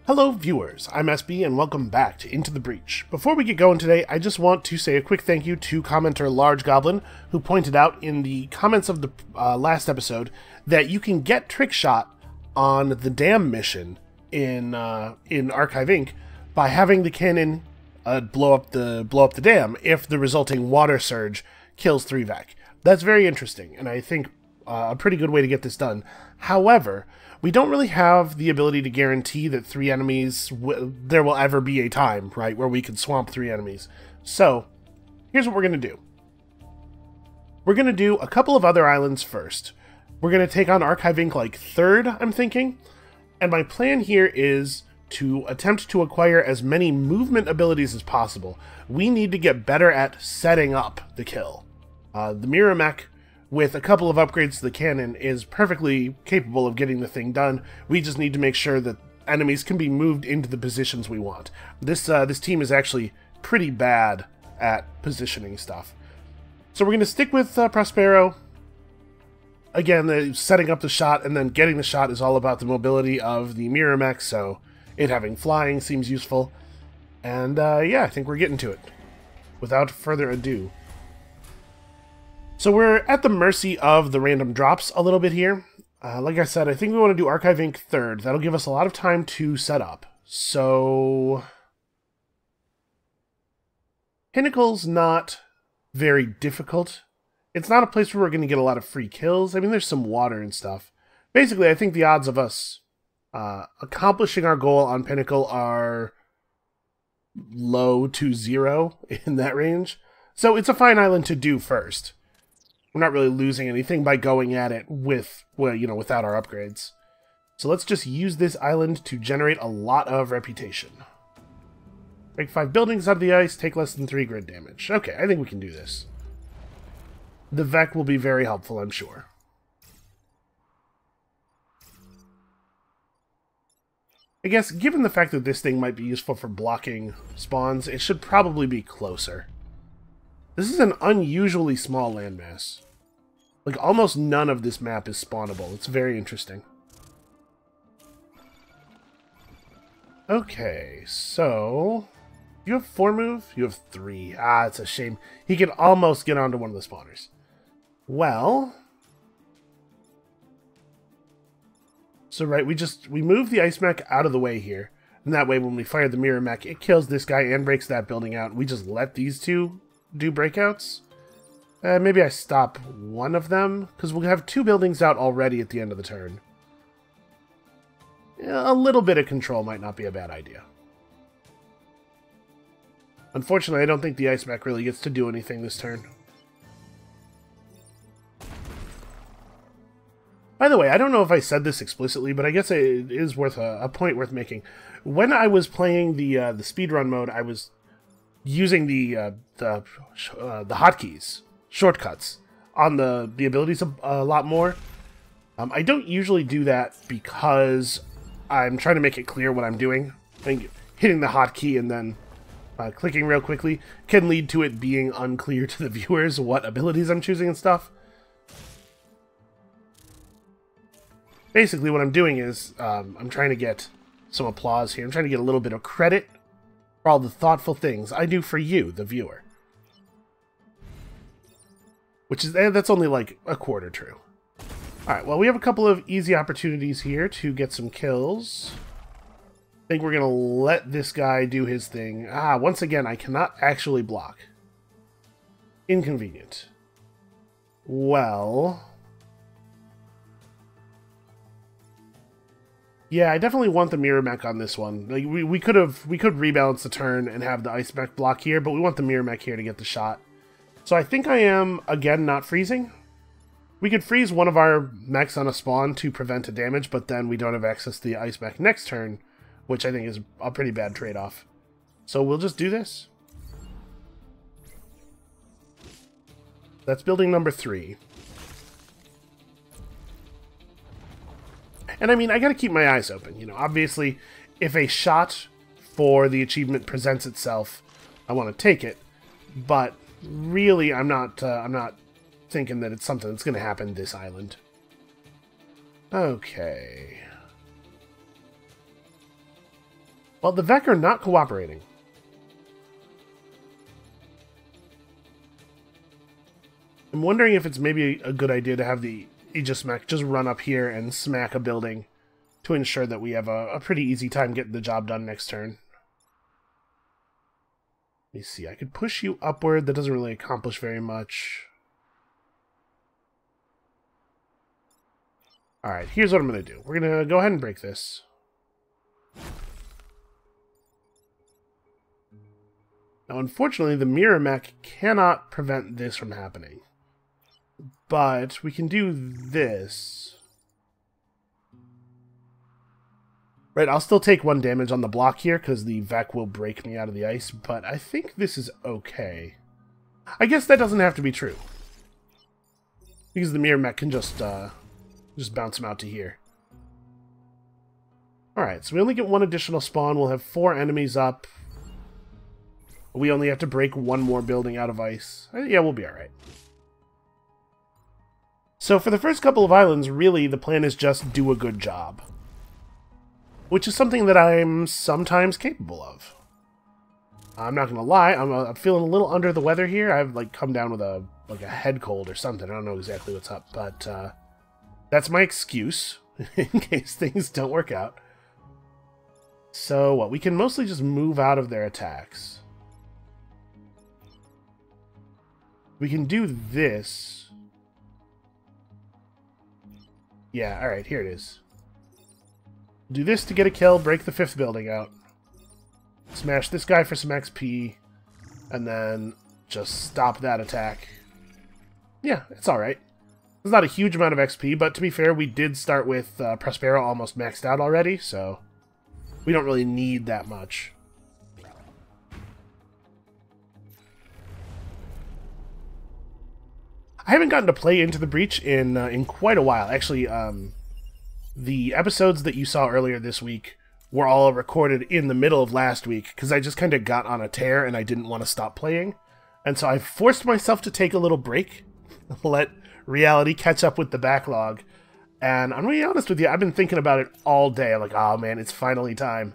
Hello viewers, I'm SB and welcome back to Into the Breach. Before we get going today, I just want to say a quick thank you to commenter Large Goblin, who pointed out in the comments of the last episode that you can get Trickshot on the dam mission in Archive Inc. by having the cannon blow up the dam if the resulting water surge kills 3-Vac. That's very interesting, and I think a pretty good way to get this done. However, we don't really have the ability to guarantee that 3 enemies, there will ever be a time, right, where we can swamp 3 enemies. So, here's what we're going to do. We're going to do a couple of other islands first. We're going to take on Archive Inc. like 3rd, I'm thinking. And my plan here is to attempt to acquire as many movement abilities as possible. We need to get better at setting up the kill. The Mirror Mech, with a couple of upgrades to the cannon, is perfectly capable of getting the thing done. We just need to make sure that enemies can be moved into the positions we want. This team is actually pretty bad at positioning stuff. So we're going to stick with Prospero. Again, setting up the shot and then getting the shot is all about the mobility of the Mirror Mech, so it having flying seems useful. And yeah, I think we're getting to it. Without further ado. So we're at the mercy of the random drops a little bit here. Like I said, I think we want to do Archive Inc. 3rd. That'll give us a lot of time to set up. So Pinnacle's not very difficult. It's not a place where we're going to get a lot of free kills. I mean, there's some water and stuff. Basically, I think the odds of us accomplishing our goal on Pinnacle are low to 0 in that range. So it's a fine island to do first. We're not really losing anything by going at it with, well, you know, without our upgrades. So let's just use this island to generate a lot of reputation. Break 5 buildings out of the ice, take less than 3 grid damage. Okay, I think we can do this. The Vec will be very helpful, I'm sure. I guess, given the fact that this thing might be useful for blocking spawns, it should probably be closer. This is an unusually small landmass. Like, almost none of this map is spawnable. It's very interesting. Okay, so you have 4 move? You have 3. Ah, it's a shame. He can almost get onto one of the spawners. Well, so right, we move the ice mech out of the way here. And that way, when we fire the mirror mech, it kills this guy and breaks that building out. We just let these two do breakouts. Maybe I stop one of them, because we'll have 2 buildings out already at the end of the turn. A little bit of control might not be a bad idea. Unfortunately, I don't think the ice mech really gets to do anything this turn. By the way, I don't know if I said this explicitly, but I guess it is worth a point worth making. When I was playing the speedrun mode, I was using the hotkeys, shortcuts, on the abilities a lot more. I don't usually do that because I'm trying to make it clear what I'm doing. I think hitting the hotkey and then clicking real quickly can lead to it being unclear to the viewers what abilities I'm choosing and stuff. Basically, what I'm doing is I'm trying to get some applause here. I'm trying to get a little bit of credit for all the thoughtful things I do for you, the viewer. Which is, that's only like a quarter true. Alright, well, we have a couple of easy opportunities here to get some kills. I think we're going to let this guy do his thing. Ah, once again, I cannot actually block. Inconvenient. Well, yeah, I definitely want the mirror mech on this one. Like we could rebalance the turn and have the ice mech block here, but we want the mirror mech here to get the shot. So I think I am, again, not freezing. We could freeze one of our mechs on a spawn to prevent a damage, but then we don't have access to the ice mech next turn, which I think is a pretty bad trade-off. So we'll just do this. That's building number 3. And I mean, I gotta keep my eyes open, you know. Obviously, if a shot for the achievement presents itself, I want to take it. But really, I'm not thinking that it's something that's gonna happen this island. Okay. Well, the Vec are not cooperating. I'm wondering if it's maybe a good idea to have the Aegis Mech just run up here and smack a building to ensure that we have a pretty easy time getting the job done next turn. Let me see, I could push you upward. That doesn't really accomplish very much. Alright, here's what I'm going to do. We're going to go ahead and break this. Now, unfortunately, the mirror mech cannot prevent this from happening. But we can do this. Right, I'll still take 1 damage on the block here, because the Vec will break me out of the ice, but I think this is okay. I guess that doesn't have to be true. Because the mirror mech can just bounce him out to here. Alright, so we only get 1 additional spawn. We'll have 4 enemies up. We only have to break 1 more building out of ice. Yeah, we'll be alright. So for the first couple of islands, really, the plan is just do a good job. Which is something that I'm sometimes capable of. I'm not gonna lie, I'm feeling a little under the weather here. I've like come down with a head cold or something. I don't know exactly what's up, but that's my excuse in case things don't work out. So what? We can mostly just move out of their attacks. We can do this. Yeah, alright, here it is. Do this to get a kill, break the 5th building out. Smash this guy for some XP, and then just stop that attack. Yeah, it's alright. It's not a huge amount of XP, but to be fair, we did start with Prospero almost maxed out already, so we don't really need that much. I haven't gotten to play Into the Breach in quite a while. Actually, the episodes that you saw earlier this week were all recorded in the middle of last week, because I just kind of got on a tear and I didn't want to stop playing. And so I forced myself to take a little break, let reality catch up with the backlog. And I'm going to be honest with you, I've been thinking about it all day. I'm like, oh man, it's finally time.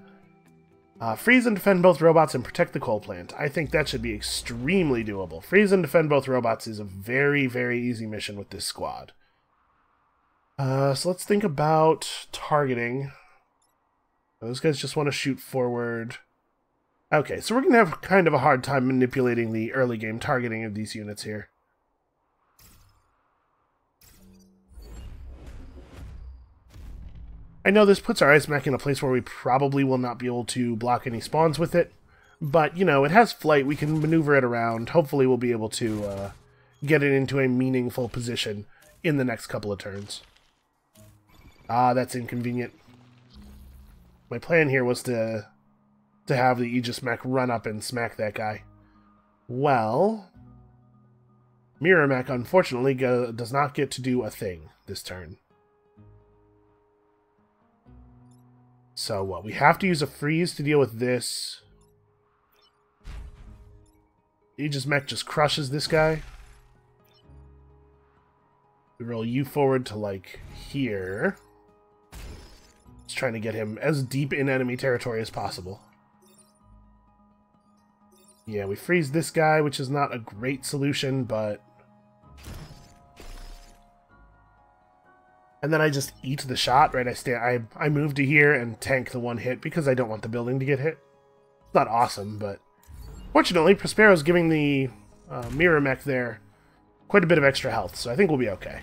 Freeze and defend both robots and protect the coal plant. I think that should be extremely doable. Freeze and defend both robots is a very, very easy mission with this squad. So let's think about targeting. Those guys just want to shoot forward. Okay, so we're going to have kind of a hard time manipulating the early game targeting of these units here. I know this puts our ice mech in a place where we probably will not be able to block any spawns with it, but, you know, it has flight, we can maneuver it around. Hopefully we'll be able to get it into a meaningful position in the next couple of turns. Ah, that's inconvenient. My plan here was to have the Aegis mech run up and smack that guy. Well, Mirror mech unfortunately does not get to do a thing this turn. So what? We have to use a freeze to deal with this. Aegis mech just crushes this guy. We roll you forward to like here. Just trying to get him as deep in enemy territory as possible. Yeah, we freeze this guy, which is not a great solution, but... And then I just eat the shot, right? I move to here and tank the 1 hit because I don't want the building to get hit. It's not awesome, but... Fortunately, Prospero's giving the mirror mech there quite a bit of extra health, so I think we'll be okay.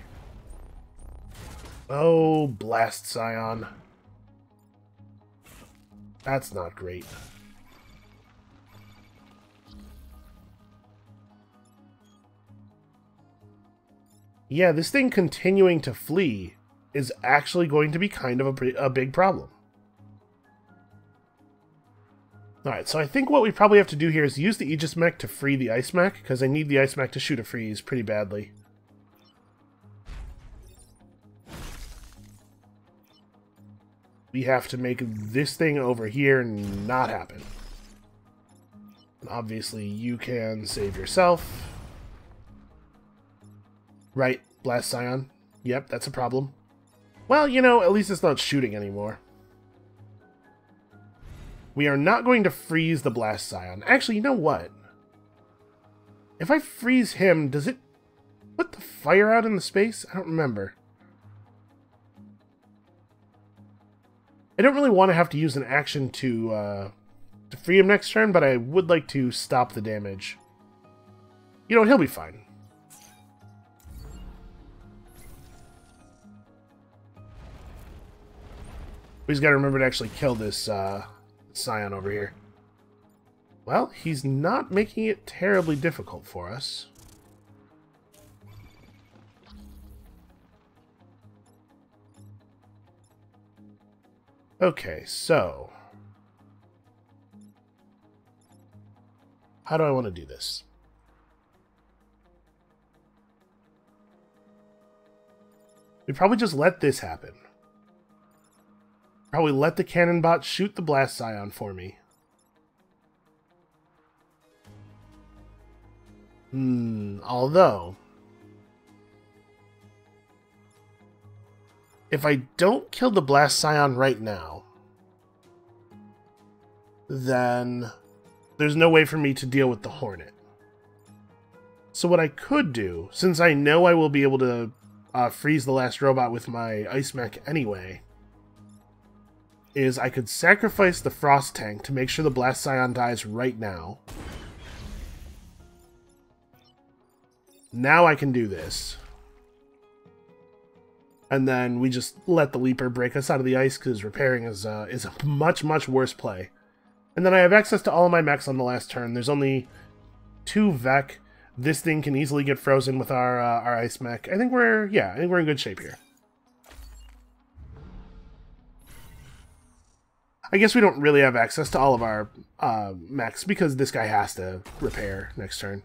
Oh, blast Scion. That's not great. Yeah, this thing continuing to flee is actually going to be kind of a big problem. Alright, so I think what we probably have to do here is use the Aegis mech to free the ice mech, because I need the ice mech to shoot a freeze pretty badly. We have to make this thing over here not happen. And obviously, you can save yourself. Right, Blast Scion. Yep, that's a problem. Well, you know, at least it's not shooting anymore. We are not going to freeze the Blast Scion. Actually, you know what? If I freeze him, does it put the fire out in the space? I don't remember. I don't really want to have to use an action to free him next turn, but I would like to stop the damage. You know what? He'll be fine. We just got to remember to actually kill this Scion over here. Well, he's not making it terribly difficult for us. Okay, so how do I want to do this? We probably just let this happen. Probably let the cannon bot shoot the Blast Scion for me. Although, if I don't kill the Blast Scion right now, then there's no way for me to deal with the Hornet. So what I could do, since I know I will be able to freeze the last robot with my Ice Mech anyway, is I could sacrifice the Frost Tank to make sure the Blast Scion dies right now. Now I can do this. And then we just let the Leaper break us out of the ice, because repairing is a much, much worse play. And then I have access to all of my mechs on the last turn. There's only 2 Vec. This thing can easily get frozen with our Ice Mech. I think we're in good shape here. I guess we don't really have access to all of our mechs, because this guy has to repair next turn.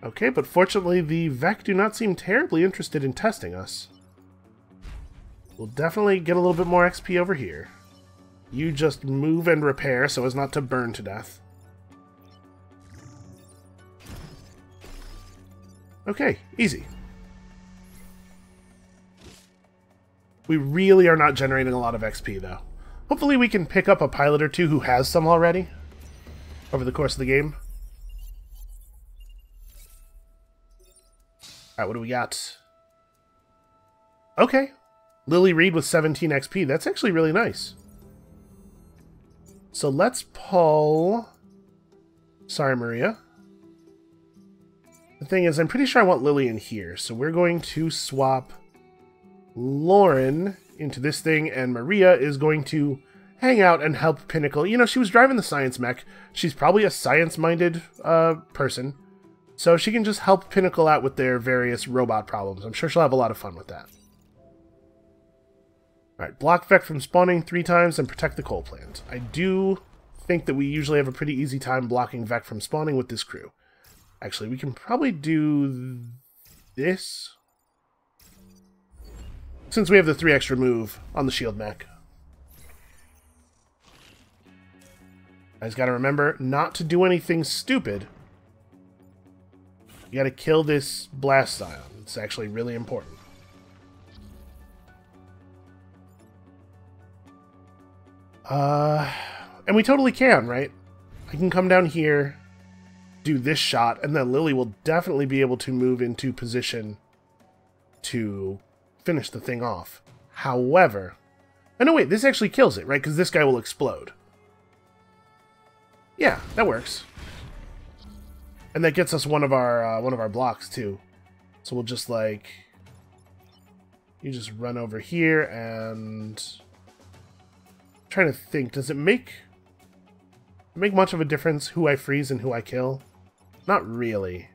Okay, but fortunately the Vec do not seem terribly interested in testing us. We'll definitely get a little bit more XP over here. You just move and repair so as not to burn to death. Okay, easy. We really are not generating a lot of XP, though. Hopefully we can pick up a pilot or two who has some already over the course of the game. Alright, what do we got? Okay. Lily Reed with 17 XP. That's actually really nice. So let's pull... Sorry, Maria. The thing is, I'm pretty sure I want Lily in here, so we're going to swap Lauren into this thing, and Maria is going to hang out and help Pinnacle. You know, she was driving the science mech. She's probably a science-minded person, so she can just help Pinnacle out with their various robot problems. I'm sure she'll have a lot of fun with that. Alright, block Vec from spawning 3 times and protect the coal plant. I do think that we usually have a pretty easy time blocking Vec from spawning with this crew. Actually, we can probably do this, since we have the 3 extra move on the shield mech. I just gotta remember not to do anything stupid. You gotta kill this Blast Scion. It's actually really important. And we totally can, right? I can come down here, do this shot, and then Lily will definitely be able to move into position to finish the thing off. However... Oh no, wait, this actually kills it, right? Because this guy will explode. Yeah, that works. And that gets us one of our blocks, too. So we'll just, like... You just run over here, and... I'm trying to think, does it make much of a difference who I freeze and who I kill? Not really.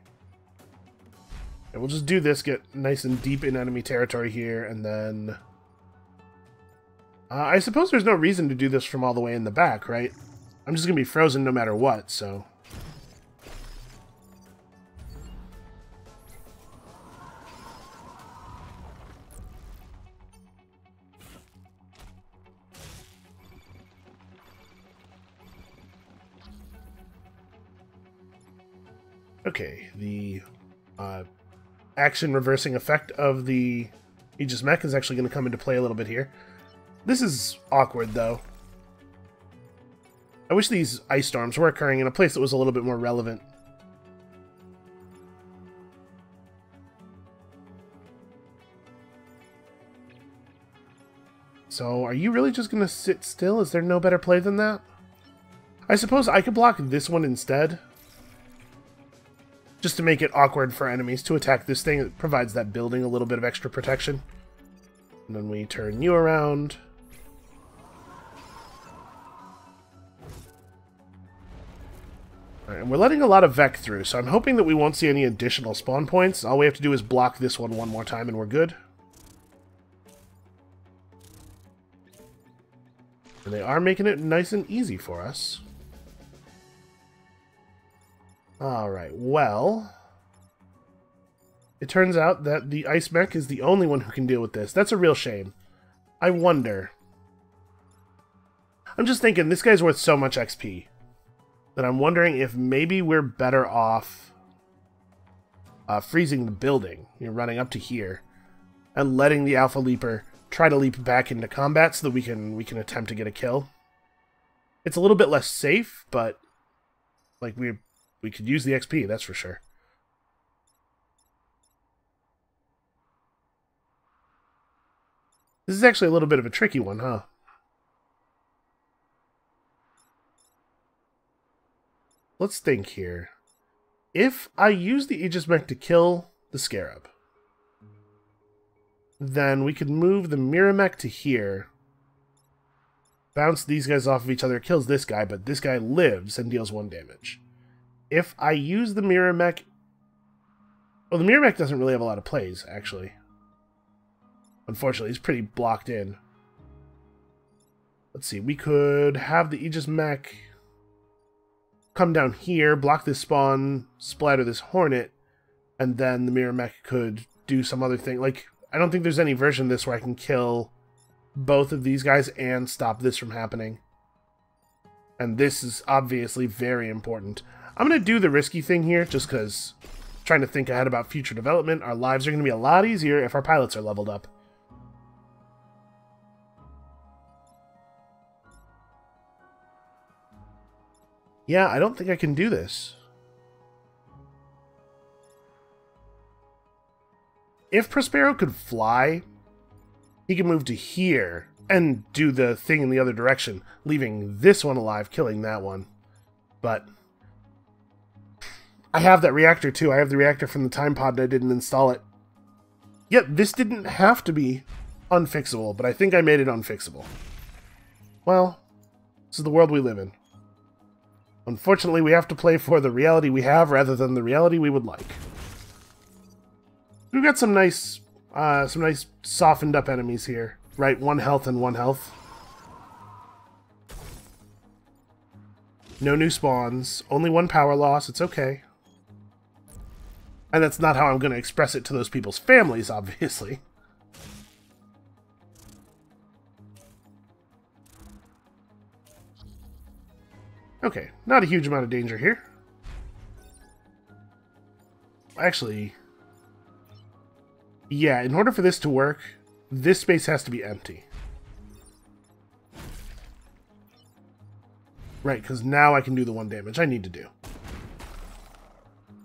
And we'll just do this, get nice and deep in enemy territory here, and then... I suppose there's no reason to do this from all the way in the back, right? I'm just going to be frozen no matter what, so... Okay, the action reversing effect of the Aegis Mech is actually going to come into play a little bit here. This is awkward, though. I wish these ice storms were occurring in a place that was a little bit more relevant. So, are you really just going to sit still? Is there no better play than that? I suppose I could block this one instead. Just to make it awkward for enemies to attack this thing. It provides that building a little bit of extra protection. And then we turn you around. Alright, and we're letting a lot of Vec through, so I'm hoping that we won't see any additional spawn points. All we have to do is block this one more time and we're good. And they are making it nice and easy for us. Alright, well... It turns out that the Ice Mech is the only one who can deal with this. That's a real shame. I wonder... I'm just thinking, this guy's worth so much XP that I'm wondering if maybe we're better off freezing the building, running up to here, and letting the Alpha Leaper try to leap back into combat so that we can attempt to get a kill. It's a little bit less safe, but like we could use the XP, that's for sure. This is actually a little bit of a tricky one, huh? Let's think here. If I use the Aegis Mech to kill the Scarab, then we could move the Mirror Mech to here, bounce these guys off of each other, kills this guy, but this guy lives and deals 1 damage. If I use the Mirror Mech... Well, the Mirror Mech doesn't really have a lot of plays, actually. Unfortunately, he's pretty blocked in. Let's see, we could have the Aegis Mech come down here, block this spawn, splatter this Hornet, and then the Mirror Mech could do some other thing. Like, I don't think there's any version of this where I can kill both of these guys and stop this from happening. And this is obviously very important. I'm going to do the risky thing here, just because trying to think ahead about future development. Our lives are going to be a lot easier if our pilots are leveled up. Yeah, I don't think I can do this. If Prospero could fly, he could move to here and do the thing in the other direction, leaving this one alive, killing that one. But I have that reactor too. I have the reactor from the time pod and I didn't install it. Yet this didn't have to be unfixable, but I think I made it unfixable. Well, this is the world we live in. Unfortunately, we have to play for the reality we have rather than the reality we would like. We've got some nice softened up enemies here. Right, 1 health and 1 health. No new spawns. Only 1 power loss. It's okay. And that's not how I'm going to express it to those people's families, obviously. Okay, not a huge amount of danger here. Actually, yeah, in order for this to work, this space has to be empty. Right, because now I can do the 1 damage I need to do.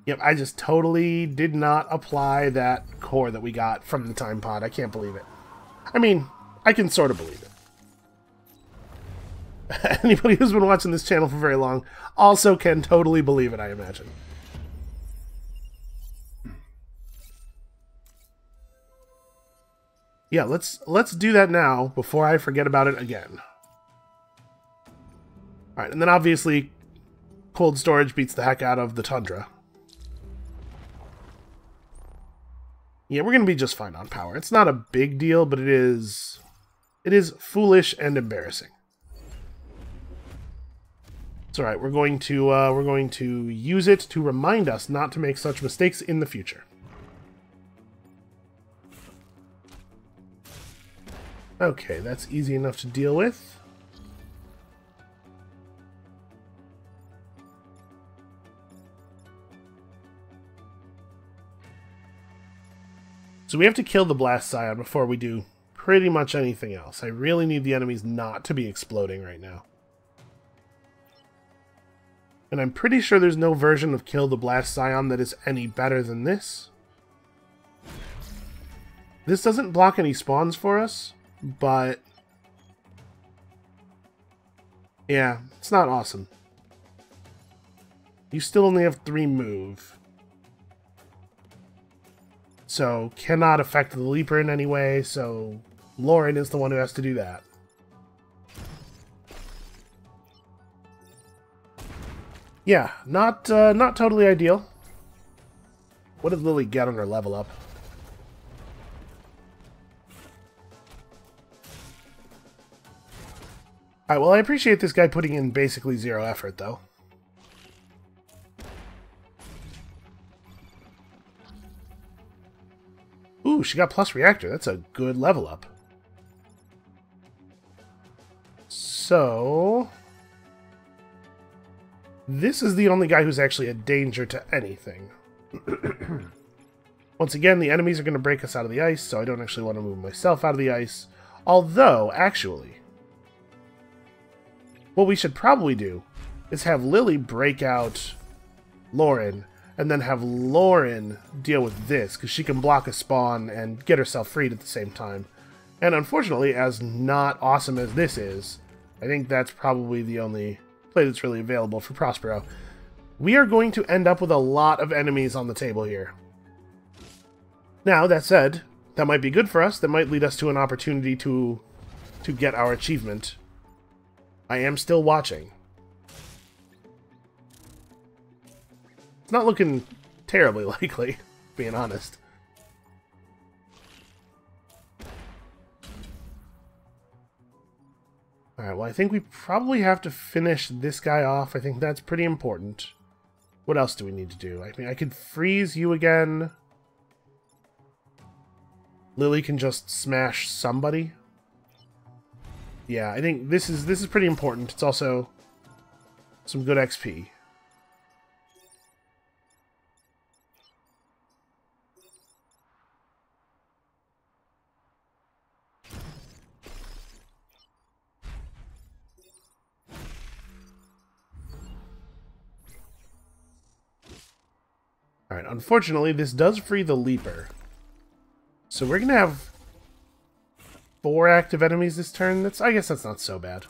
Yep, I just totally did not apply that core that we got from the time pod. I can't believe it. I mean, I can sort of believe it. Anybody who's been watching this channel for very long also can totally believe it, I imagine. Yeah, let's do that now before I forget about it again. Alright, and then obviously cold storage beats the heck out of the Tundra. Yeah, we're going to be just fine on power. It's not a big deal, but it is foolish and embarrassing. It's alright, we're going to use it to remind us not to make such mistakes in the future. Okay, that's easy enough to deal with. So we have to kill the Blast Scion before we do pretty much anything else. I really need the enemies not to be exploding right now. And I'm pretty sure there's no version of Kill the Blast Scion that is any better than this. This doesn't block any spawns for us, but yeah, it's not awesome. You still only have 3 move. So, cannot affect the Leaper in any way, so Lauren is the one who has to do that. Yeah, not totally ideal. What did Lily get on her level up? Alright, well, I appreciate this guy putting in basically 0 effort, though. Ooh, she got plus reactor. That's a good level up. So this is the only guy who's actually a danger to anything. Once again, the enemies are going to break us out of the ice, so I don't actually want to move myself out of the ice. Although, actually, what we should probably do is have Lily break out Lauren, and then have Lauren deal with this, because she can block a spawn and get herself freed at the same time. And unfortunately, as not awesome as this is, I think that's probably the only play that's really available for Prospero. We are going to end up with a lot of enemies on the table here. Now, that said, that might be good for us. That might lead us to an opportunity to get our achievement. I am still watching. It's not looking terribly likely, being honest. Alright, well, I think we probably have to finish this guy off. I think that's pretty important. What else do we need to do? I mean, I could freeze you again. Lily can just smash somebody. Yeah, I think this is pretty important. It's also some good XP. Alright, unfortunately, this does free the Leaper. So we're going to have 4 active enemies this turn. I guess that's not so bad.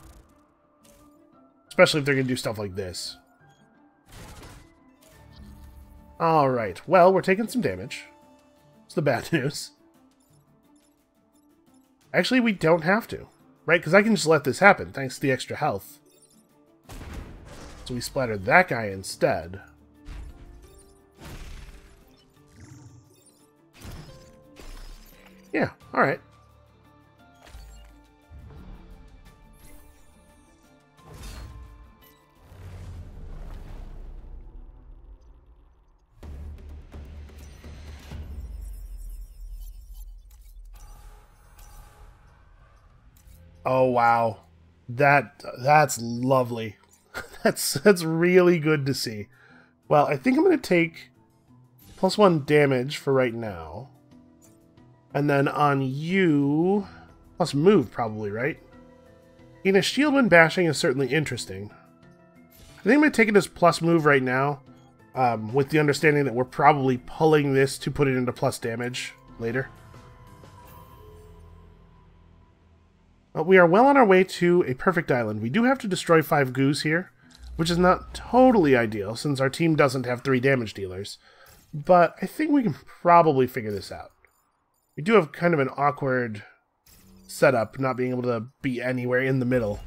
Especially if they're going to do stuff like this. Alright, well, we're taking some damage. It's the bad news. Actually, we don't have to, right? Because I can just let this happen, thanks to the extra health. So we splattered that guy instead. Yeah, alright. Oh wow. That's lovely. that's really good to see. Well, I think I'm going to take +1 damage for right now. And then on you, plus move probably, right? A shield when bashing is certainly interesting. I think I'm going to take it as plus move right now, with the understanding that we're probably pulling this to put it into plus damage later. But we are well on our way to a perfect island. We do have to destroy 5 goos here, which is not totally ideal since our team doesn't have 3 damage dealers. But I think we can probably figure this out. We do have kind of an awkward setup, not being able to be anywhere in the middle.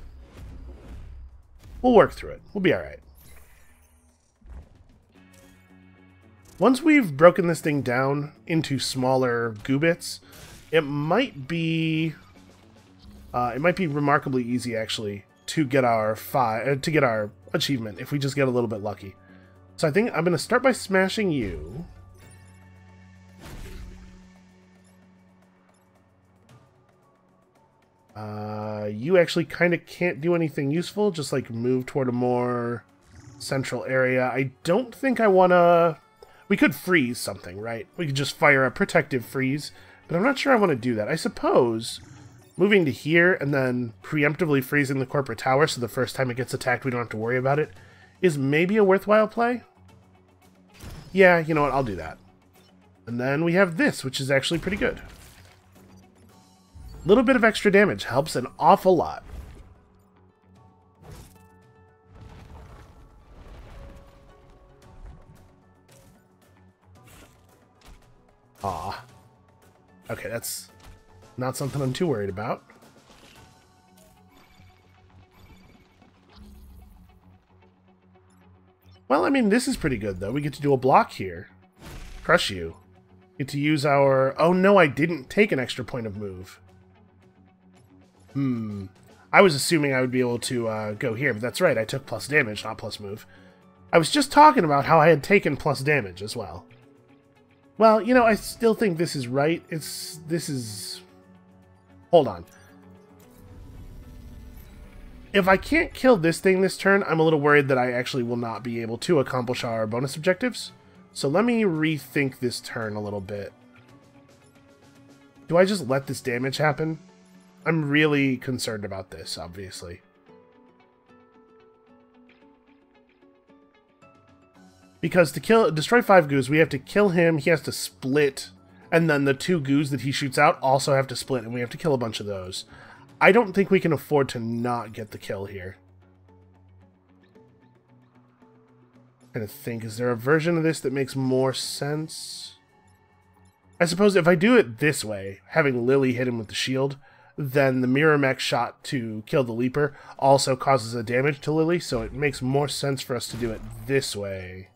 We'll work through it. We'll be alright. Once we've broken this thing down into smaller goo bits, it might be remarkably easy actually to get our achievement if we just get a little bit lucky. So I think I'm going to start by smashing you. You actually kind of can't do anything useful, just like move toward a more central area. I don't think I want to We could freeze something, right? We could just fire a protective freeze, but I'm not sure I want to do that. I suppose moving to here and then preemptively freezing the corporate tower so the first time it gets attacked we don't have to worry about it is maybe a worthwhile play. Yeah, you know what? I'll do that. And then we have this, which is actually pretty good. A little bit of extra damage helps an awful lot. Aw. Okay, that's not something I'm too worried about. Well, I mean, this is pretty good, though. We get to do a block here. Crush you. Get to use our... Oh, no, I didn't take an extra point of move. I was assuming I would be able to go here, but that's right. I took plus damage, not plus move. I was just talking about how I had taken plus damage as well. Well, you know, I still think this is right. This is... Hold on. If I can't kill this thing this turn, I'm a little worried that I actually will not be able to accomplish our bonus objectives. So let me rethink this turn a little bit. Do I just let this damage happen? I'm really concerned about this, obviously. Because to destroy 5 goos, we have to kill him, he has to split, and then the 2 goos that he shoots out also have to split, and we have to kill a bunch of those. I don't think we can afford to not get the kill here. I'm trying to think, is there a version of this that makes more sense? I suppose if I do it this way, having Lily hit him with the shield, then the mirror mech shot to kill the Leaper also causes a damage to Lily, so it makes more sense for us to do it this way.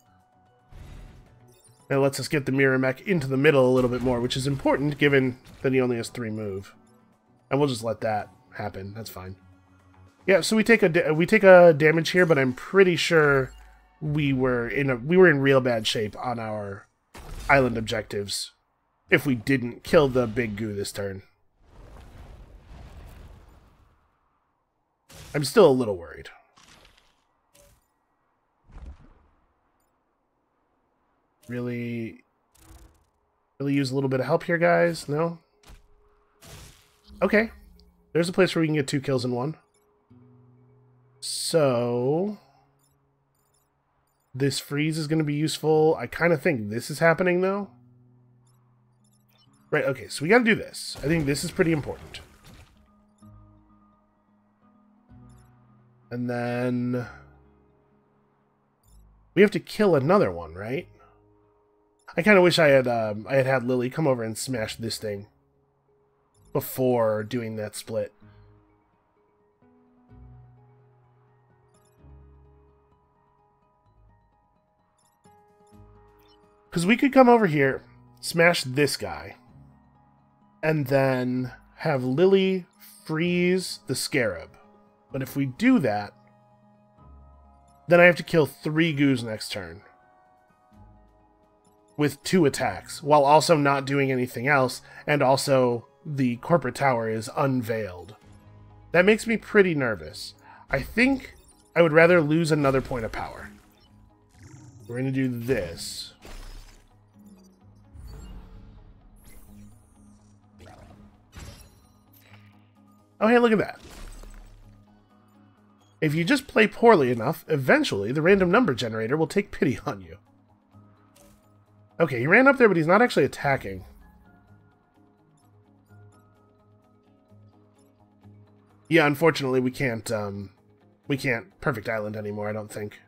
It lets us get the mirror mech into the middle a little bit more, which is important given that he only has 3 move. And we'll just let that happen. That's fine. Yeah, so we take a damage here, but I'm pretty sure we were in real bad shape on our island objectives if we didn't kill the big goo this turn. I'm still a little worried. Really use a little bit of help here, guys? No? Okay. There's a place where we can get 2 kills in 1. So... this freeze is going to be useful. I kind of think this is happening, though. Right, okay, so we got to do this. I think this is pretty important. And then... we have to kill another one, right? I kind of wish I had Lily come over and smash this thing before doing that split. Because we could come over here, smash this guy, and then have Lily freeze the Scarab. But if we do that, then I have to kill 3 goos next turn with 2 attacks, while also not doing anything else, and also the corporate tower is unveiled. That makes me pretty nervous. I think I would rather lose another point of power. We're going to do this. Oh, hey, look at that. If you just play poorly enough, eventually the random number generator will take pity on you. Okay, he ran up there, but he's not actually attacking. Yeah, unfortunately, we can't Perfect Island anymore, I don't think.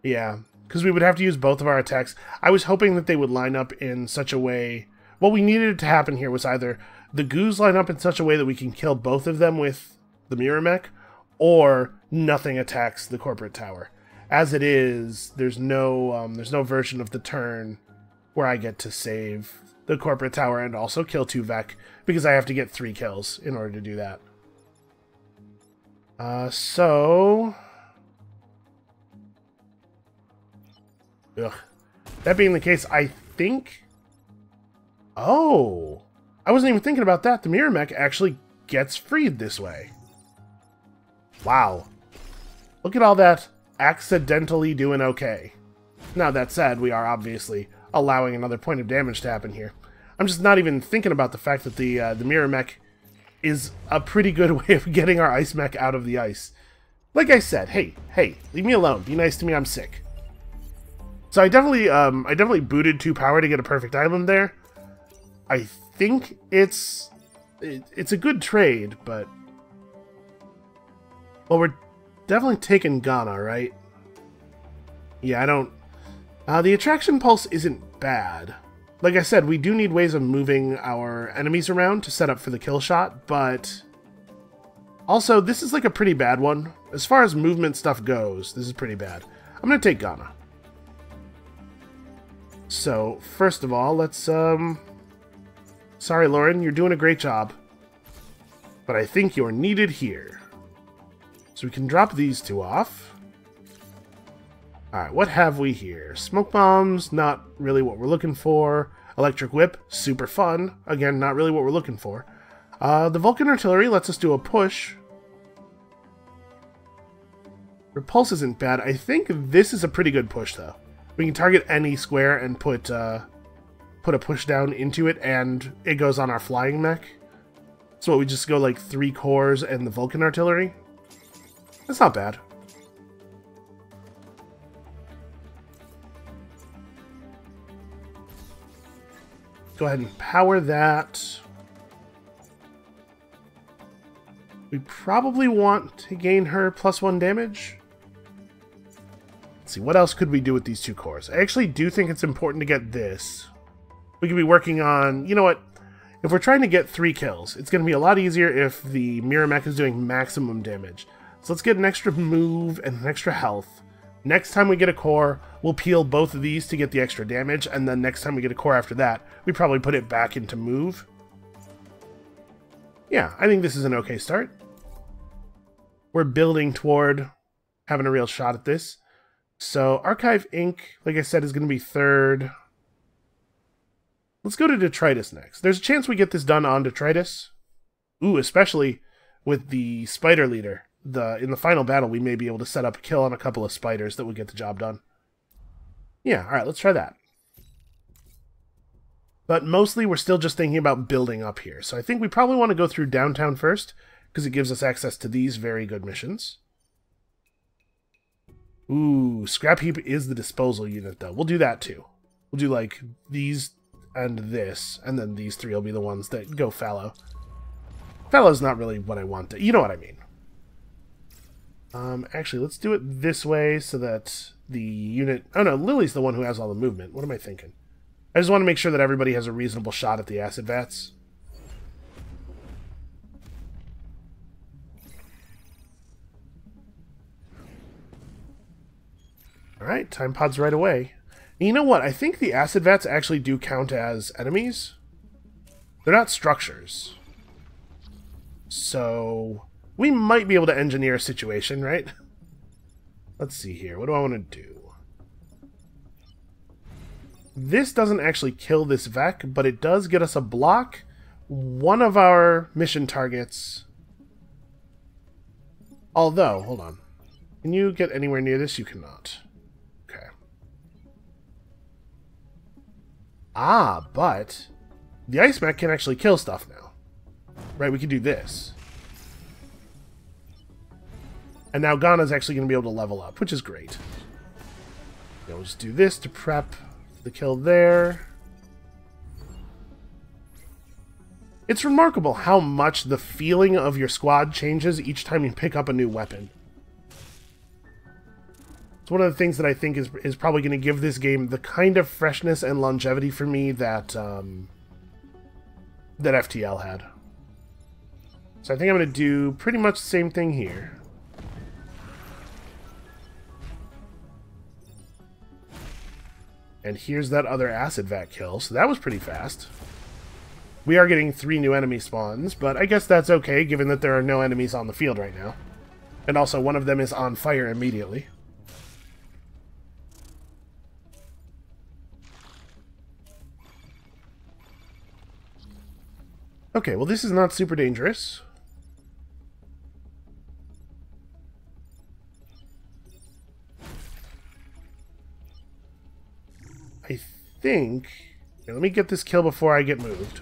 Yeah, because we would have to use both of our attacks. I was hoping that they would line up in such a way... what we needed to happen here was either the goos line up in such a way that we can kill both of them with the mirror mech, or nothing attacks the corporate tower. As it is, there's no version of the turn where I get to save the corporate tower and also kill 2 Vec, because I have to get 3 kills in order to do that. So... ugh. That being the case, I think... oh! I wasn't even thinking about that. The mirror mech actually gets freed this way. Wow. Look at all that accidentally doing okay. Now, that said, we are obviously allowing another point of damage to happen here. I'm just not even thinking about the fact that the mirror mech is a pretty good way of getting our ice mech out of the ice. Like I said, hey, leave me alone. Be nice to me, I'm sick. So I definitely booted 2 power to get a perfect island there. I think it's a good trade, but... Well, we're definitely taking Ghana, right? Yeah, I don't... the attraction pulse isn't bad. Like I said, we do need ways of moving our enemies around to set up for the kill shot, but... Also, this is like a pretty bad one. As far as movement stuff goes, this is pretty bad. I'm gonna take Ghana. So, first of all, let's, Sorry, Lauren, you're doing a great job. But I think you're needed here. So we can drop these 2 off. Alright, what have we here? Smoke bombs, not really what we're looking for. Electric whip, super fun. Again, not really what we're looking for. The Vulcan artillery lets us do a push. Repulse isn't bad. I think this is a pretty good push, though. We can target any square and put a push down into it, and it goes on our flying mech. So we just go like 3 cores and the Vulcan artillery. That's not bad. Go ahead and power that. We probably want to gain her +1 damage. Let's see, what else could we do with these 2 cores? I actually do think it's important to get this. We could be working on... You know what? If we're trying to get 3 kills, it's going to be a lot easier if the mirror mech is doing maximum damage. So let's get an extra move and an extra health. Next time we get a core, we'll peel both of these to get the extra damage, and then next time we get a core after that, we probably put it back into move. Yeah, I think this is an okay start. We're building toward having a real shot at this. So, Archive Inc., like I said, is going to be 3rd. Let's go to Detritus next. There's a chance we get this done on Detritus. Ooh, especially with the Spider Leader. In the final battle, we may be able to set up a kill on a couple of spiders that would get the job done. Yeah, alright, let's try that. But mostly, we're still just thinking about building up here. So I think we probably want to go through downtown first, because it gives us access to these very good missions. Ooh, Scrap Heap is the disposal unit, though. We'll do that, too. We'll do, like, these and this, and then these 3 will be the ones that go fallow. Fallow's not really what I want. You know what I mean. Actually, let's do it this way so that the unit... Oh, no, Lily's the one who has all the movement. What am I thinking? I just want to make sure that everybody has a reasonable shot at the acid vats. Alright, time pods right away. And you know what? I think the acid vats actually do count as enemies. They're not structures. So, we might be able to engineer a situation, right? Let's see here. What do I want to do? This doesn't actually kill this Vec, but it does get us a block. One of our mission targets... Although, hold on. Can you get anywhere near this? You cannot. Okay. Ah, but the ice mech can actually kill stuff now. Right, we can do this. And now Ghana's actually going to be able to level up, which is great. We'll just do this to prep the kill there. It's remarkable how much the feeling of your squad changes each time you pick up a new weapon. It's one of the things that I think is probably going to give this game the kind of freshness and longevity for me that that FTL had. So I think I'm going to do pretty much the same thing here. And here's that other acid vat kill, so that was pretty fast. We are getting 3 new enemy spawns, but I guess that's okay, given that there are no enemies on the field right now. And also, one of them is on fire immediately. Okay, well this is not super dangerous. I think... Here, let me get this kill before I get moved.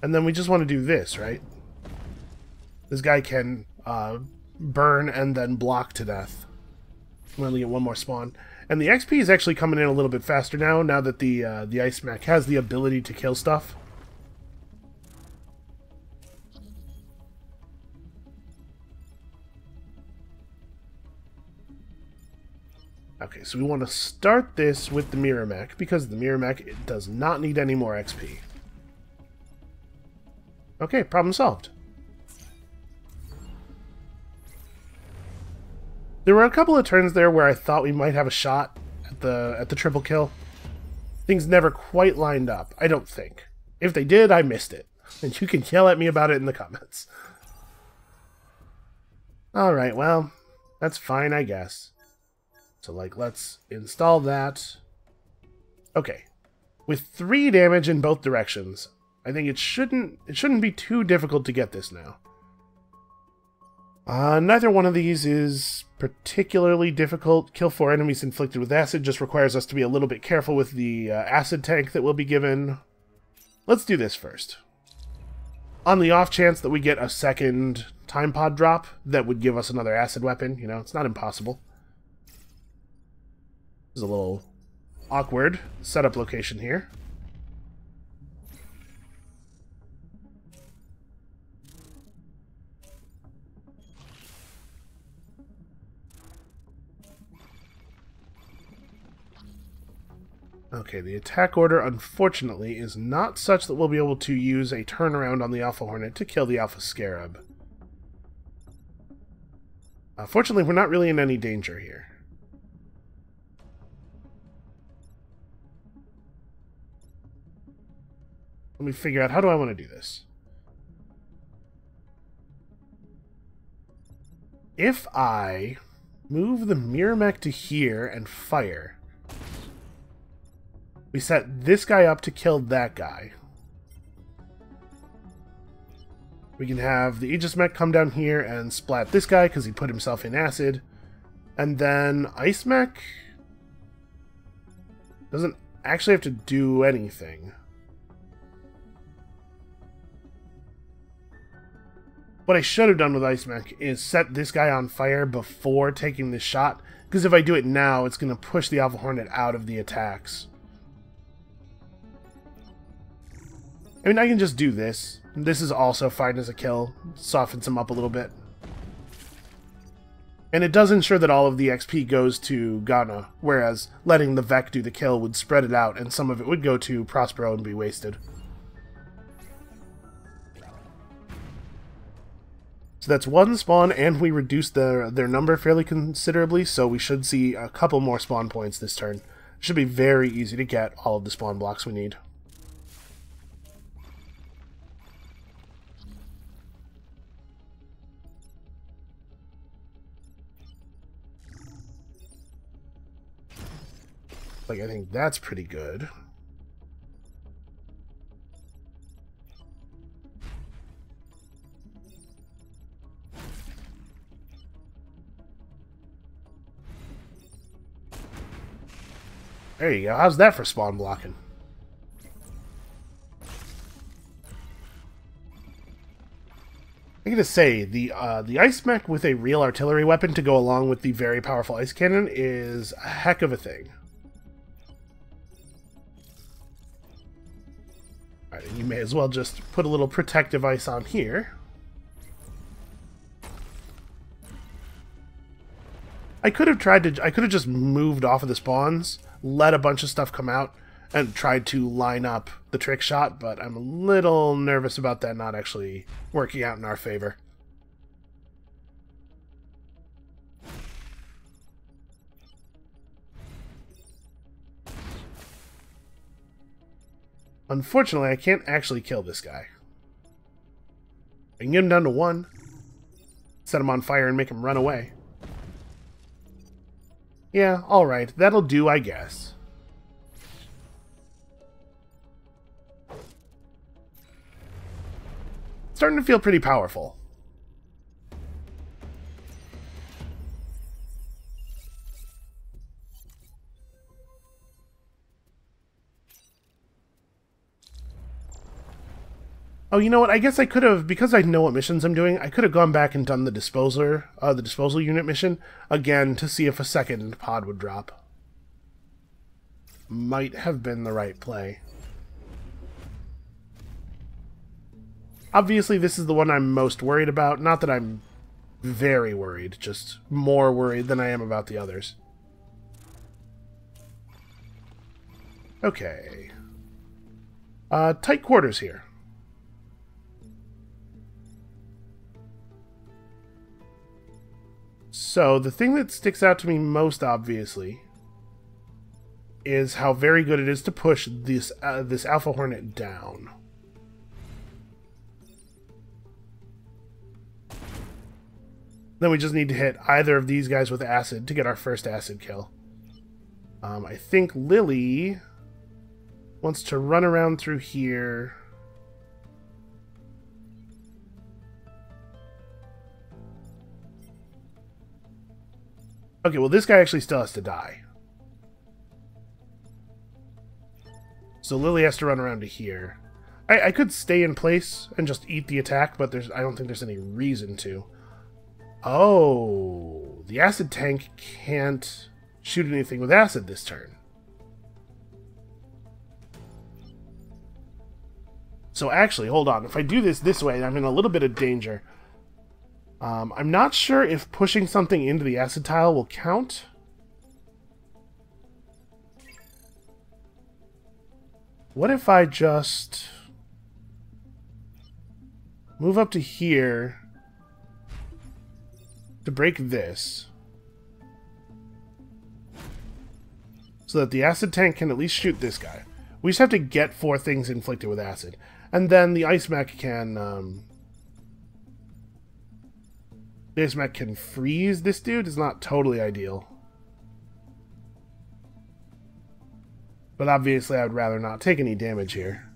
And then we just want to do this, right? This guy can burn and then block to death. We only get one more spawn. And the XP is actually coming in a little bit faster now that the Ice Mech has the ability to kill stuff. Okay, so we want to start this with the Mirror Mech, because the Mirror Mech does not need any more XP. Okay, problem solved. There were a couple of turns there where I thought we might have a shot at the triple kill. Things never quite lined up, I don't think. If they did, I missed it. And you can yell at me about it in the comments. Alright, well, that's fine, I guess. So, like, let's install that. Okay. With 3 damage in both directions, I think it shouldn't be too difficult to get this now. Neither one of these is particularly difficult. Kill 4 enemies inflicted with acid just requires us to be a little bit careful with the acid tank that we'll be given. Let's do this first. On the off chance that we get a second time pod drop that would give us another acid weapon, you know, it's not impossible. This is a little awkward setup location here. Okay, the attack order, unfortunately, is not such that we'll be able to use a turnaround on the Alpha Hornet to kill the Alpha Scarab. Fortunately, we're not really in any danger here. Let me figure out, how do I want to do this? If I move the Mirror Mech to here and fire... We set this guy up to kill that guy. We can have the Aegis Mech come down here and splat this guy because he put himself in acid. And then Ice Mech doesn't actually have to do anything. What I should have done with Ice Mech is set this guy on fire before taking this shot, because if I do it now, it's going to push the Alpha Hornet out of the attacks. I mean, I can just do this. This is also fine as a kill. Softens him up a little bit. And it does ensure that all of the XP goes to Ghana, whereas letting the Vec do the kill would spread it out, and some of it would go to Prospero and be wasted. So that's one spawn, and we reduced their number fairly considerably, so we should see a couple more spawn points this turn. It should be very easy to get all of the spawn blocks we need. Like, I think that's pretty good. There you go. How's that for spawn blocking? I gotta say, the Ice Mech with a real artillery weapon to go along with the very powerful ice cannon is a heck of a thing. Alright, and you may as well just put a little protective ice on here. I could have just moved off of the spawns, let a bunch of stuff come out, and tried to line up the trick shot, but I'm a little nervous about that not actually working out in our favor. Unfortunately, I can't actually kill this guy. I can get him down to 1, set him on fire and make him run away. Yeah, alright, that'll do, I guess. Starting to feel pretty powerful. Oh, you know what? I guess I could have, because I know what missions I'm doing, I could have gone back and done the disposal unit mission again to see if a second pod would drop. Might have been the right play. Obviously, this is the one I'm most worried about. Not that I'm very worried, just more worried than I am about the others. Okay. Tight quarters here. So, the thing that sticks out to me most obviously is how very good it is to push this Alpha Hornet down. Then we just need to hit either of these guys with acid to get our first acid kill. I think Lily wants to run around through here. Okay, well this guy actually still has to die. So Lily has to run around to here. I could stay in place and just eat the attack, but I don't think there's any reason to. Oh, the acid tank can't shoot anything with acid this turn. So actually, hold on. If I do this way, I'm in a little bit of danger. I'm not sure if pushing something into the acid tile will count. What if I just move up to here to break this, so that the acid tank can at least shoot this guy? We just have to get 4 things inflicted with acid. And then the ice mech can, the ice mech can freeze this dude. Is not totally ideal. But obviously I would rather not take any damage here.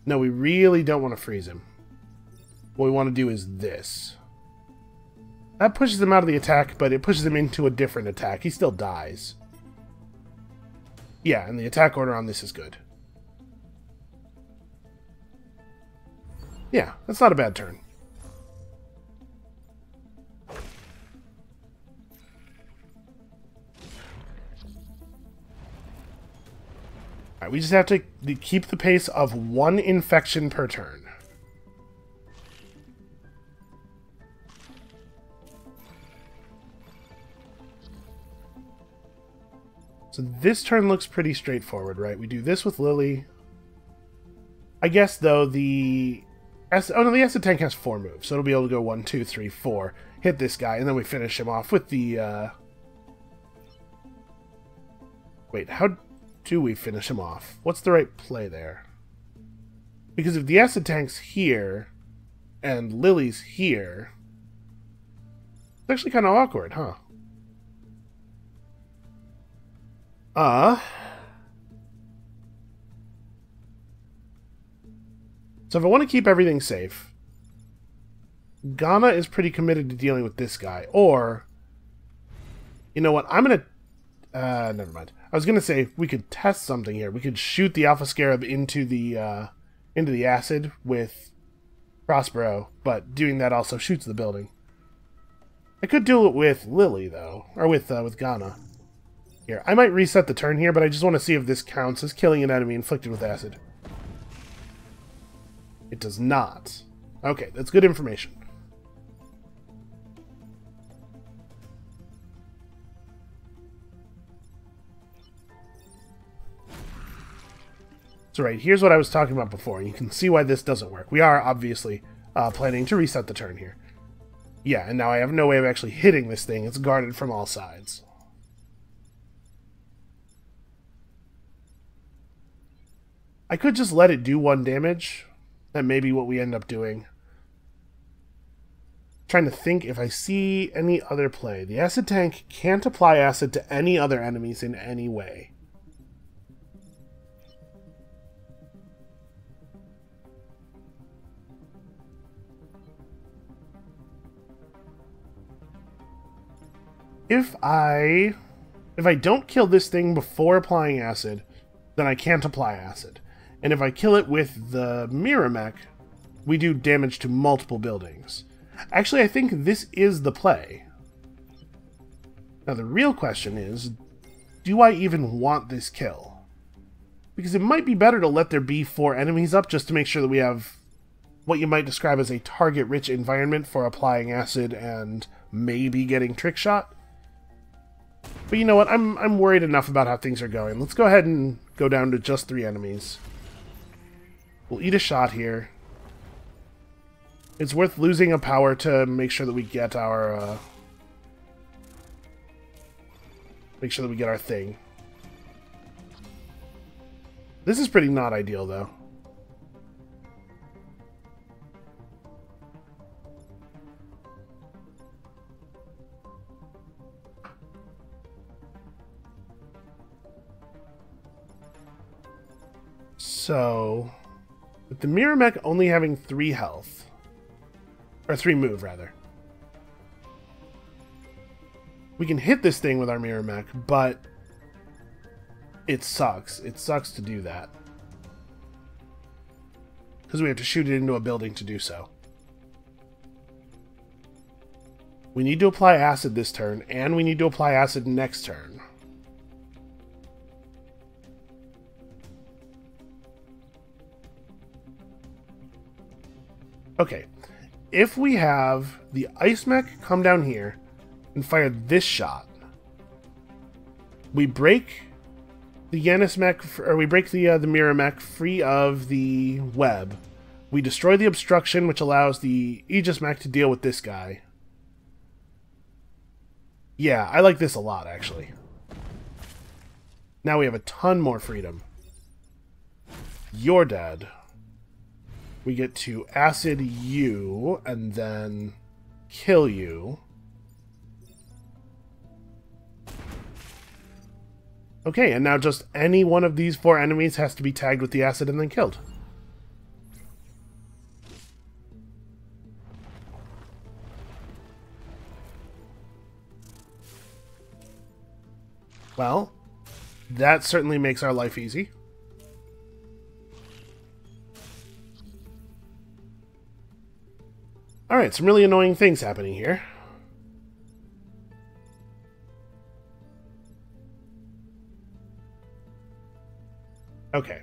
No, we really don't want to freeze him. What we want to do is this. That pushes him out of the attack, but it pushes him into a different attack. He still dies. Yeah, and the attack order on this is good. Yeah, that's not a bad turn. Alright, we just have to keep the pace of 1 infection per turn. So this turn looks pretty straightforward, right? We do this with Lily. I guess, though, the acid tank has 4 moves, so it'll be able to go 1, 2, 3, 4, hit this guy, and then we finish him off with the, Wait, how do we finish him off? What's the right play there? Because if the acid tank's here, and Lily's here, it's actually kind of awkward, huh? So if I want to keep everything safe, Ghana is pretty committed to dealing with this guy. Or, you know what, I'm going to... never mind. I was going to say, we could test something here. We could shoot the Alpha Scarab into the acid with Prospero, but doing that also shoots the building. I could do it with Lily, though. Or with Ghana. Here, I might reset the turn here, but I just want to see if this counts as killing an enemy inflicted with acid. It does not. Okay, that's good information. So right, here's what I was talking about before, and you can see why this doesn't work. We are, obviously, planning to reset the turn here. Yeah, and now I have no way of actually hitting this thing. It's guarded from all sides. I could just let it do 1 damage. That may be what we end up doing. Trying to think if I see any other play. The acid tank can't apply acid to any other enemies in any way. If I don't kill this thing before applying acid, then I can't apply acid. And if I kill it with the mirror mech, we do damage to multiple buildings. Actually, I think this is the play. Now the real question is, do I even want this kill? Because it might be better to let there be 4 enemies up just to make sure that we have what you might describe as a target-rich environment for applying acid and maybe getting trick shot. But you know what? I'm worried enough about how things are going. Let's go ahead and go down to just 3 enemies. We'll eat a shot here. It's worth losing a power to make sure that we get our thing. This is pretty not ideal, though. So, with the mirror mech only having 3 health, or 3 move, rather, we can hit this thing with our mirror mech, but it sucks. It sucks to do that. Because we have to shoot it into a building to do so. We need to apply acid this turn, and we need to apply acid next turn. Okay, if we have the ice mech come down here and fire this shot, we break the Yanis mech, or we break the mirror mech free of the web. We destroy the obstruction, which allows the Aegis mech to deal with this guy. Yeah, I like this a lot, actually. Now we have a ton more freedom. You're dead. We get to acid you, and then kill you. Okay, and now just any one of these 4 enemies has to be tagged with the acid and then killed. Well, that certainly makes our life easy. Alright, some really annoying things happening here. Okay,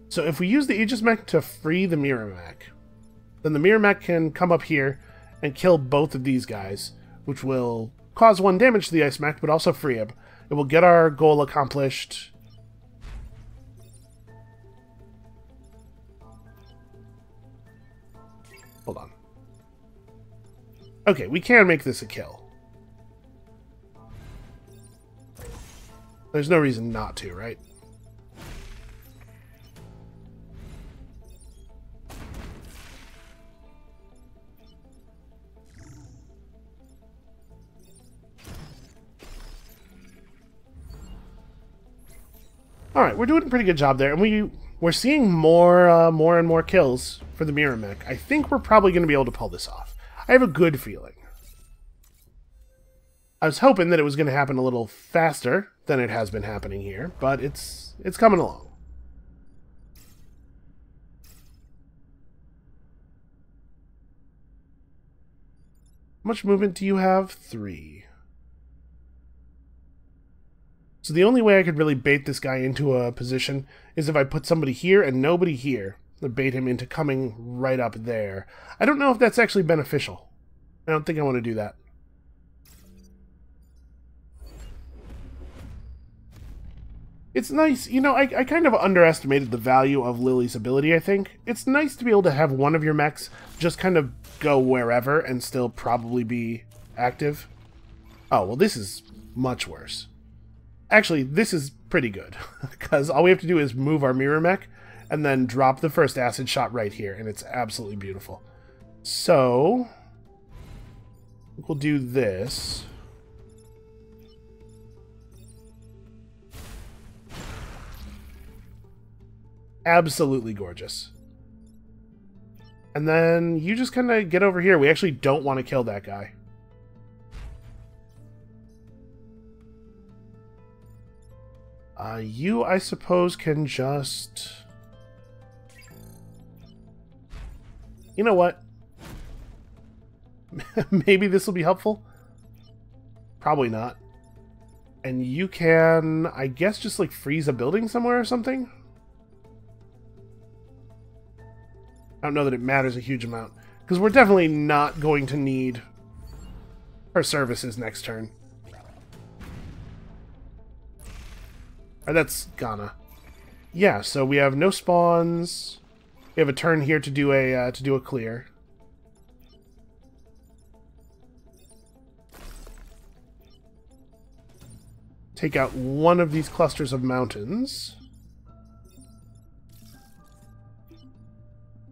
so if we use the Aegis mech to free the mirror mech, then the mirror mech can come up here and kill both of these guys, which will cause 1 damage to the ice mech, but also free him. It will get our goal accomplished. Hold on. Okay, we can make this a kill. There's no reason not to, right? Alright, we're doing a pretty good job there, and we're seeing more and more kills for the mirror mech. I think we're probably going to be able to pull this off. I have a good feeling. I was hoping that it was going to happen a little faster than it has been happening here, but it's coming along. How much movement do you have? 3. So the only way I could really bait this guy into a position is if I put somebody here and nobody here. To bait him into coming right up there. I don't know if that's actually beneficial. I don't think I want to do that. It's nice, you know, I kind of underestimated the value of Lily's ability, I think. It's nice to be able to have one of your mechs just kind of go wherever and still probably be active. Oh, well this is much worse. Actually, this is pretty good, because all we have to do is move our mirror mech, and then drop the first acid shot right here, and it's absolutely beautiful. So, we'll do this. Absolutely gorgeous. And then you just kind of get over here. We actually don't want to kill that guy. You, I suppose, can just... You know what? Maybe this will be helpful? Probably not. And you can, I guess, just like freeze a building somewhere or something? I don't know that it matters a huge amount. Because we're definitely not going to need her services next turn. Or that's Ghana. Yeah, so we have no spawns. We have a turn here to do a clear. Take out one of these clusters of mountains.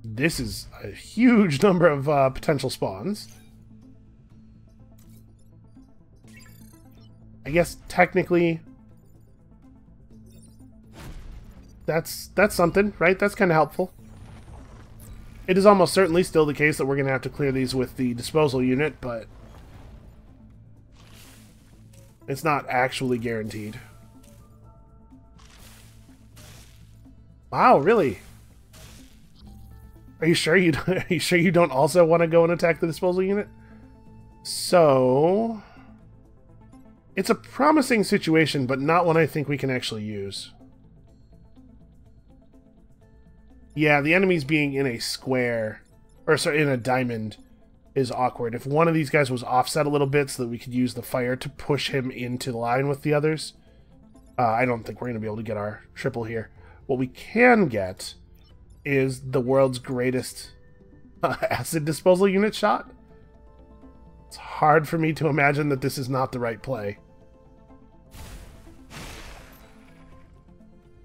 This is a huge number of potential spawns. I guess technically that's something, right? That's kind of helpful. It is almost certainly still the case that we're going to have to clear these with the disposal unit, but it's not actually guaranteed. Wow, really? Are you sure you are you sure you don't also want to go and attack the disposal unit? So it's a promising situation, but not one I think we can actually use. Yeah, the enemies being in a square, or sorry, in a diamond, is awkward. If one of these guys was offset a little bit so that we could use the fire to push him into the line with the others, I don't think we're going to be able to get our triple here. What we can get is the world's greatest acid disposal unit shot. It's hard for me to imagine that this is not the right play.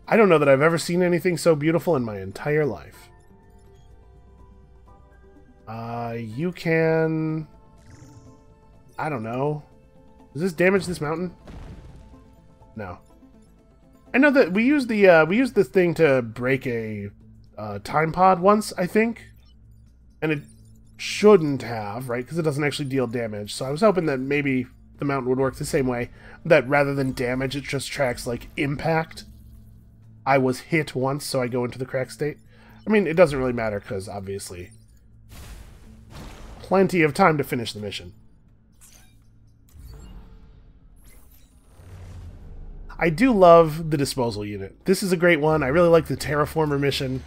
I don't know that I've ever seen anything so beautiful in my entire life. You can... I don't know. Does this damage this mountain? No. I know that we used this thing to break a time pod once, I think. And it shouldn't have, right? Because it doesn't actually deal damage. So I was hoping that maybe the mountain would work the same way. That rather than damage, it just tracks, like, impact. I was hit once, so I go into the crack state. I mean, it doesn't really matter, because obviously plenty of time to finish the mission. I do love the disposal unit. This is a great one. I really like the terraformer mission.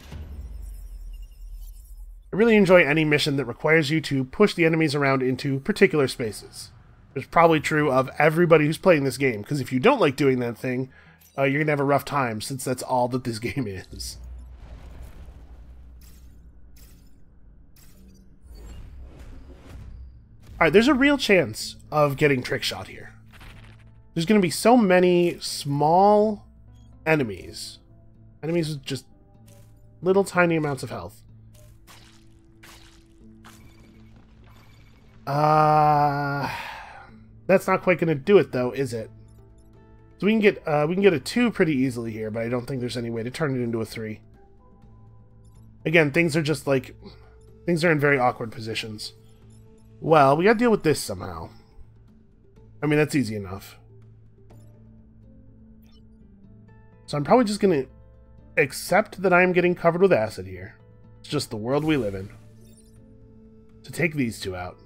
I really enjoy any mission that requires you to push the enemies around into particular spaces. It's probably true of everybody who's playing this game, because if you don't like doing that thing, you're going to have a rough time, since that's all that this game is. Alright, there's a real chance of getting trick shot here. There's going to be so many small enemies. Enemies with just little tiny amounts of health. That's not quite going to do it, though, is it? So we can get a 2 pretty easily here, but I don't think there's any way to turn it into a 3. Again, things are just like... things are in very awkward positions. Well, we gotta deal with this somehow. I mean, that's easy enough. So I'm probably just gonna accept that I'm getting covered with acid here. It's just the world we live in. To take these two out.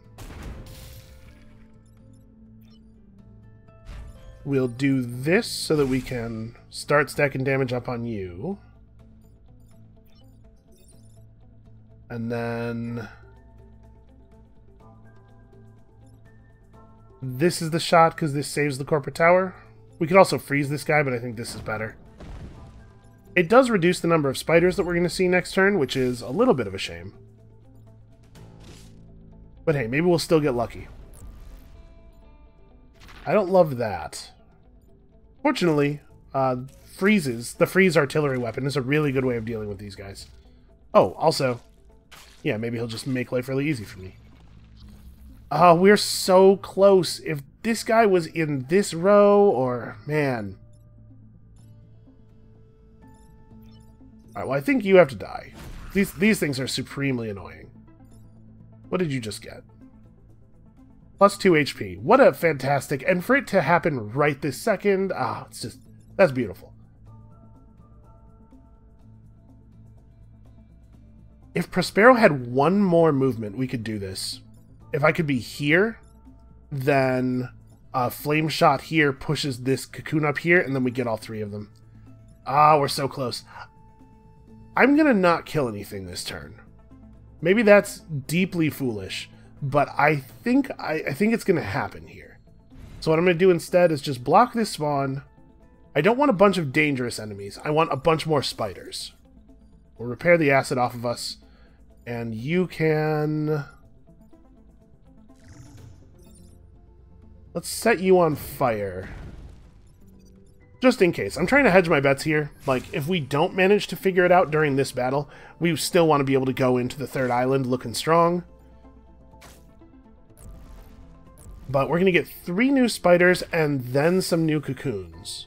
We'll do this so that we can start stacking damage up on you. And then... this is the shot because this saves the corporate tower. We could also freeze this guy, but I think this is better. It does reduce the number of spiders that we're going to see next turn, which is a little bit of a shame. But hey, maybe we'll still get lucky. I don't love that. Fortunately, the freeze artillery weapon is a really good way of dealing with these guys. Oh, also, yeah, maybe he'll just make life really easy for me. We're so close. If this guy was in this row, or... man. Alright, well, I think you have to die. These things are supremely annoying. What did you just get? Plus 2 HP. What a fantastic... and for it to happen right this second... it's just... that's beautiful. If Prospero had one more movement, we could do this. If I could be here, then a flame shot here pushes this cocoon up here, and then we get all three of them. Ah, we're so close. I'm gonna not kill anything this turn. Maybe that's deeply foolish, but I think it's gonna happen here. So what I'm gonna do instead is just block this spawn. I don't want a bunch of dangerous enemies. I want a bunch more spiders. We'll repair the acid off of us, and you can... Let's set you on fire. Just in case. I'm trying to hedge my bets here. Like, if we don't manage to figure it out during this battle, we still want to be able to go into the third island looking strong. But we're going to get 3 new spiders and then some new cocoons.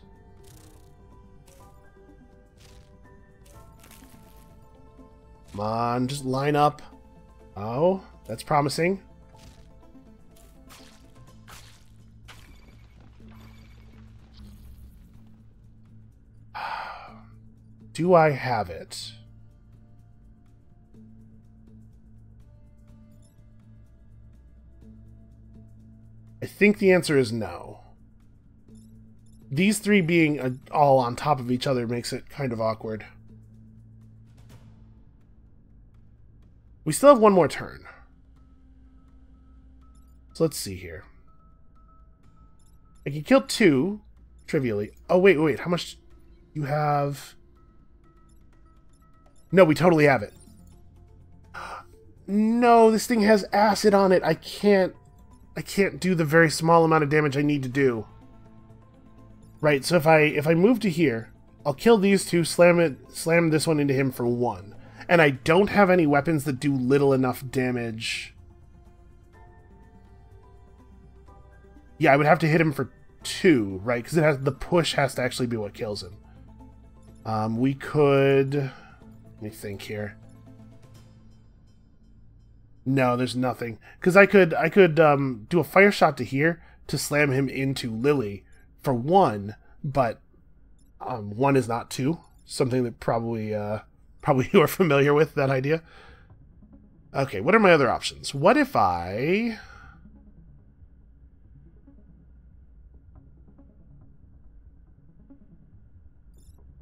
Come on, just line up. Oh, that's promising. Do I have it? I think the answer is no. These 3 being all on top of each other makes it kind of awkward. We still have one more turn. So let's see here. I can kill 2, trivially. Oh, wait. How much you have? No, we totally have it. No, this thing has acid on it. I can't do the very small amount of damage I need to do. Right, so if I move to here, I'll kill these 2, slam this one into him for 1. And I don't have any weapons that do little enough damage. Yeah, I would have to hit him for 2, right? Because the push has to actually be what kills him. We could... Let me think here. No, there's nothing. Because I could do a fire shot to here to slam him into Lily for 1, but 1 is not 2. Something that probably you are familiar with, that idea. Okay, what are my other options? What if I...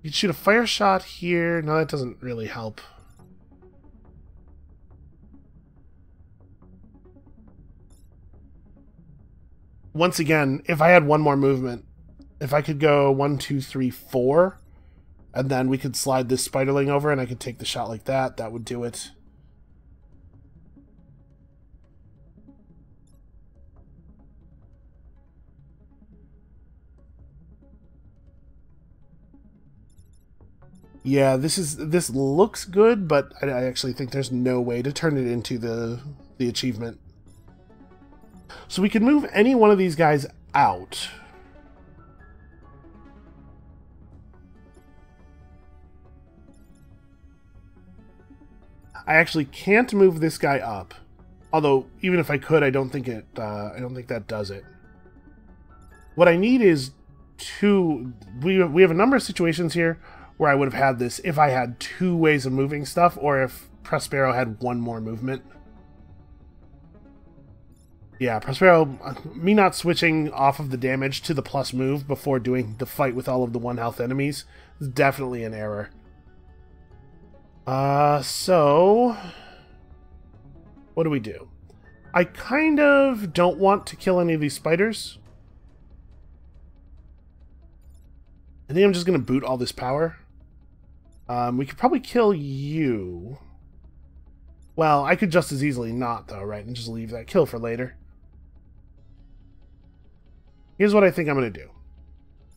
You could shoot a fire shot here. No, that doesn't really help. Once again, if I had one more movement, if I could go 1, 2, 3, 4, and then we could slide this spiderling over and I could take the shot like that, that would do it. Yeah, this looks good, but I actually think there's no way to turn it into the achievement. So we can move any one of these guys out. I actually can't move this guy up. Although, even if I could, I don't think that does it. What I need is 2... We have a number of situations here where I would have had this if I had 2 ways of moving stuff, or if Prospero had 1 more movement. Yeah, Prospero, me not switching off of the damage to the plus move before doing the fight with all of the 1 health enemies is definitely an error. So... What do we do? I kind of don't want to kill any of these spiders. I think I'm just going to boot all this power. We could probably kill you. Well, I could just as easily not, though, right? And just leave that kill for later. Here's what I think I'm going to do.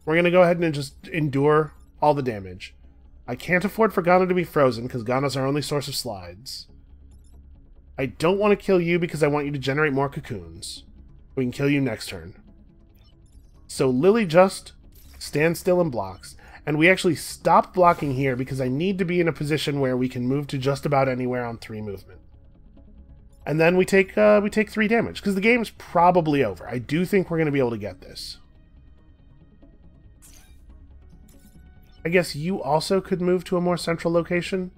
We're going to go ahead and just endure all the damage. I can't afford for Ghana to be frozen, because Ghana's our only source of slides. I don't want to kill you because I want you to generate more cocoons. We can kill you next turn. So Lily just stands still and blocks. And we actually stop blocking here because I need to be in a position where we can move to just about anywhere on 3 movement. And then we take 3 damage, because the game's probably over. I do think we're going to be able to get this. I guess you also could move to a more central location.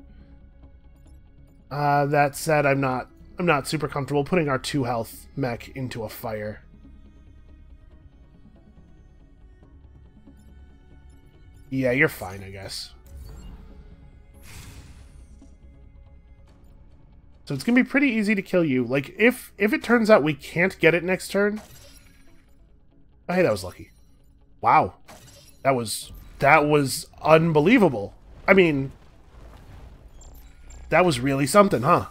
That said, I'm not super comfortable putting our 2 health mech into a fire. Yeah, you're fine, I guess. So it's gonna be pretty easy to kill you. Like, if it turns out we can't get it next turn... Oh, hey, that was lucky. Wow. That was unbelievable. I mean... That was really something, huh?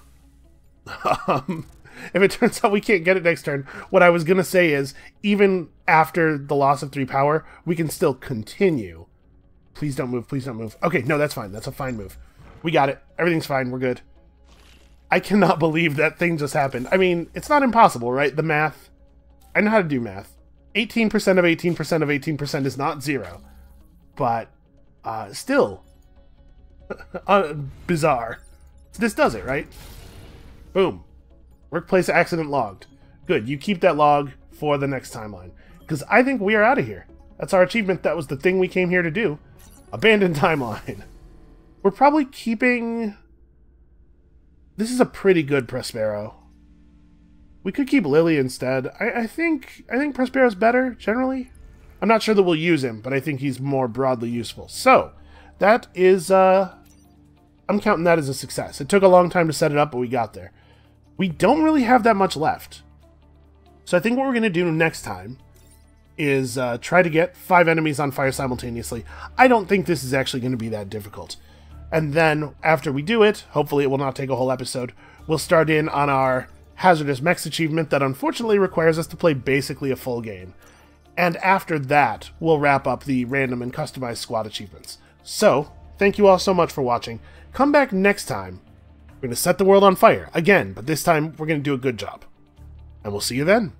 If it turns out we can't get it next turn, what I was gonna say is, even after the loss of 3 power, we can still continue. Please don't move, please don't move. Okay, no, that's fine. That's a fine move. We got it. Everything's fine. We're good. I cannot believe that thing just happened. I mean, it's not impossible, right? The math. I know how to do math. 18% of 18% of 18% is not 0. But, still. Bizarre. So this does it, right? Boom. Workplace accident logged. Good, you keep that log for the next timeline. Because I think we are out of here. That's our achievement. That was the thing we came here to do. Abandoned timeline. We're probably keeping... This is a pretty good Prospero. We could keep Lily instead. I think Prospero's better, generally. I'm not sure that we'll use him, but I think he's more broadly useful. So, that is... I'm counting that as a success. It took a long time to set it up, but we got there. We don't really have that much left. So I think what we're going to do next time is try to get 5 enemies on fire simultaneously. I don't think this is actually going to be that difficult. And then, after we do it, hopefully it will not take a whole episode, we'll start in on our Hazardous Mechs achievement that unfortunately requires us to play basically a full game. And after that, we'll wrap up the random and customized squad achievements. So, thank you all so much for watching. Come back next time. We're going to set the world on fire, again, but this time we're going to do a good job. And we'll see you then.